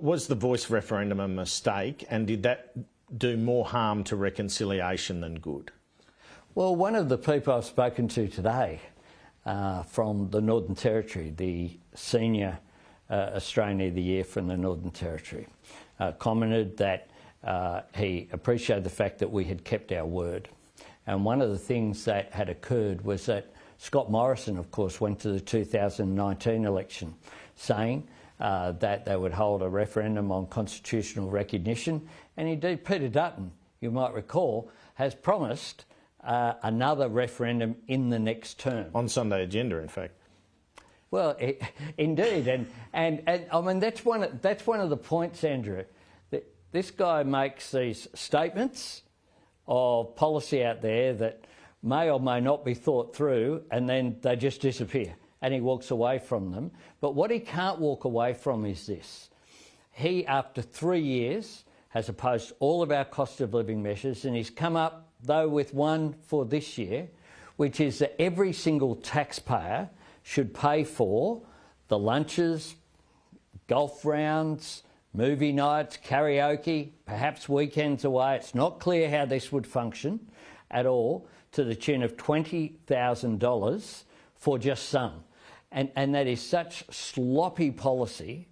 Was the Voice referendum a mistake, and did that do more harm to reconciliation than good? Well, one of the people I've spoken to today from the Northern Territory, the senior Australian of the Year from the Northern Territory, commented that he appreciated the fact that we had kept our word. And one of the things that had occurred was that Scott Morrison, of course, went to the 2019 election saying that they would hold a referendum on constitutional recognition. And indeed, Peter Dutton, you might recall, has promised another referendum in the next term. On Sunday agenda, in fact. Well, indeed, and I mean that's one of the points, Andrew. That this guy makes these statements of policy out there that may or may not be thought through, and then they just disappear, and he walks away from them. But what he can't walk away from is this: he, after 3 years, has opposed all of our cost of living measures, and he's come up though with one for this year, which is that every single taxpayer should pay for the lunches, golf rounds, movie nights, karaoke, perhaps weekends away. It's not clear how this would function at all, to the tune of $20,000 for just some. And that is such sloppy policy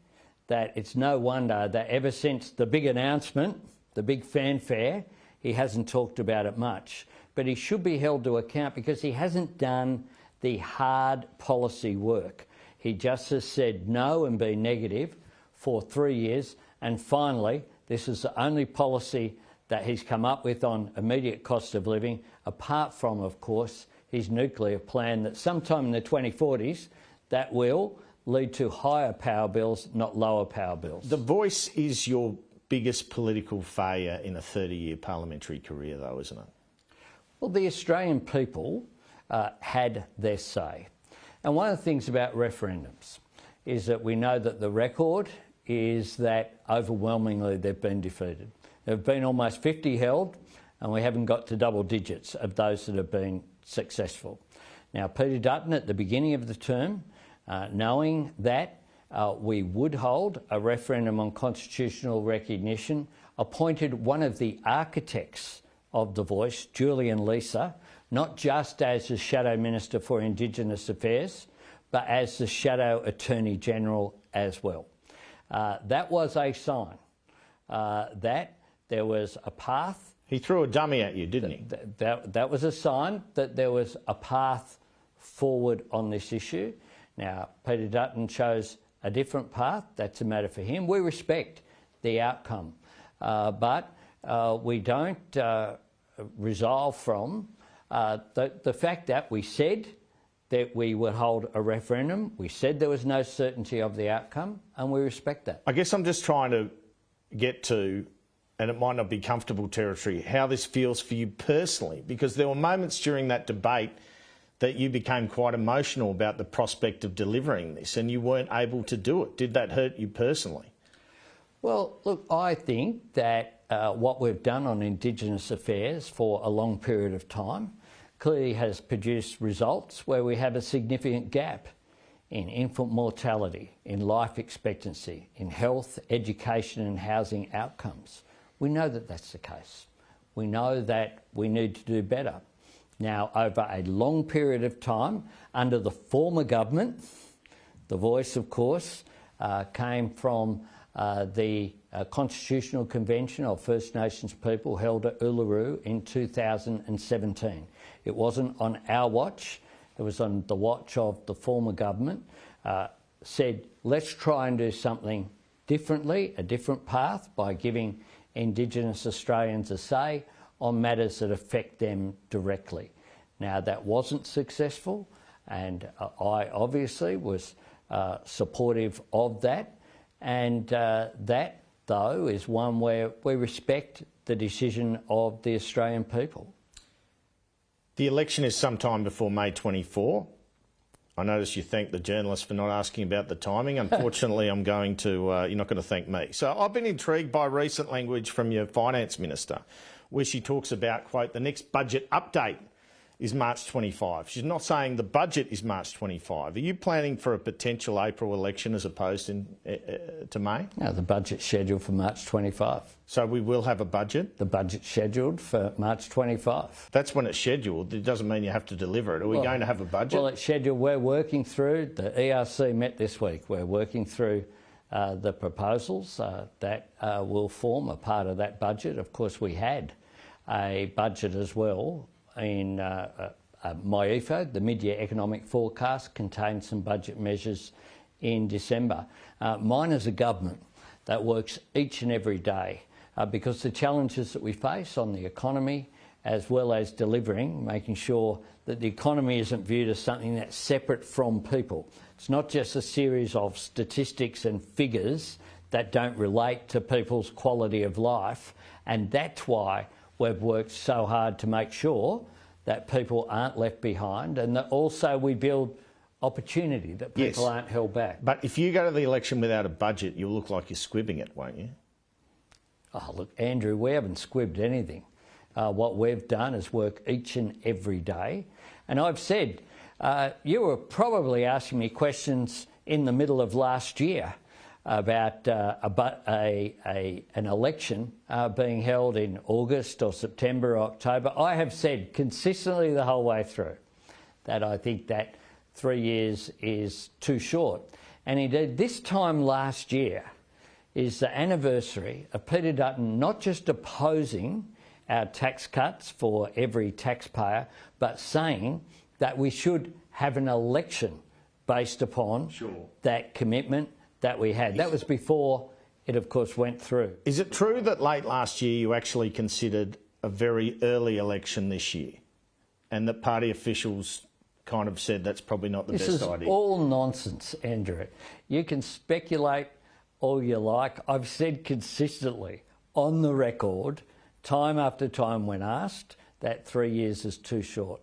that it's no wonder that ever since the big announcement, the big fanfare, he hasn't talked about it much. But he should be held to account because he hasn't done the hard policy work. He just has said no and been negative for 3 years, and finally this is the only policy that he's come up with on immediate cost of living, apart from, of course, his nuclear plan that sometime in the 2040s that will lead to higher power bills, not lower power bills. The Voice is your biggest political failure in a 30-year parliamentary career, though, isn't it? Well, the Australian people had their say. And one of the things about referendums is that we know that the record is that overwhelmingly they've been defeated. There have been almost 50 held, and we haven't got to double digits of those that have been successful. Now, Peter Dutton, at the beginning of the term, knowing that we would hold a referendum on constitutional recognition, appointed one of the architects of the Voice, Julian Leeser, not just as the Shadow Minister for Indigenous Affairs, but as the Shadow Attorney General as well. That was a sign that there was a path. He threw a dummy at you, didn't he? That was a sign that there was a path forward on this issue. Now, Peter Dutton chose a different path. That's a matter for him. We respect the outcome, but we don't resolve from the fact that we said that we would hold a referendum. We said there was no certainty of the outcome, and we respect that. I guess I'm just trying to get to, and it might not be comfortable territory, how this feels for you personally, because there were moments during that debate that you became quite emotional about the prospect of delivering this, and you weren't able to do it. Did that hurt you personally? Well, look, I think that what we've done on Indigenous affairs for a long period of time clearly has produced results where we have a significant gap in infant mortality, in life expectancy, in health, education and housing outcomes. We know that that's the case. We know that we need to do better. Now, over a long period of time, under the former government, the Voice, of course, came from the Constitutional Convention of First Nations people held at Uluru in 2017. It wasn't on our watch, it was on the watch of the former government, said, let's try and do something differently, a different path, by giving Indigenous Australians a say on matters that affect them directly. Now, that wasn't successful, and I obviously was supportive of that, and that, though, is one where we respect the decision of the Australian people. The election is sometime before May 24. I notice you thank the journalist for not asking about the timing. Unfortunately, I'm going to, you're not going to thank me. So I've been intrigued by recent language from your Finance Minister, where she talks about, quote, the next budget update is March 25. She's not saying the budget is March 25. Are you planning for a potential April election as opposed to May? No, the budget's scheduled for March 25. So we will have a budget? The budget's scheduled for March 25. That's when it's scheduled. It doesn't mean you have to deliver it. Are we going to have a budget? Well, it's scheduled. We're working through, the ERC met this week. We're working through the proposals that will form a part of that budget. Of course, we had a budget as well in MyEFO, the mid-year economic forecast, contained some budget measures in December. Mine is a government that works each and every day because the challenges that we face on the economy, as well as delivering, making sure that the economy isn't viewed as something that's separate from people. It's not just a series of statistics and figures that don't relate to people's quality of life, and that's why we've worked so hard to make sure that people aren't left behind, and that also we build opportunity, that people aren't held back. But if you go to the election without a budget, you'll look like you're squibbing it, won't you? Oh, look, Andrew, we haven't squibbed anything. What we've done is work each and every day. And I've said, you were probably asking me questions in the middle of last year about an election being held in August or September or October. I have said consistently the whole way through that I think that 3 years is too short. And indeed, this time last year is the anniversary of Peter Dutton not just opposing our tax cuts for every taxpayer, but saying that we should have an election based upon that commitment that we had. That was before it, of course, went through. Is it true that late last year you actually considered a very early election this year, and that party officials kind of said that's probably not the best idea? This is all nonsense, Andrew. You can speculate all you like. I've said consistently on the record, time after time when asked, that 3 years is too short.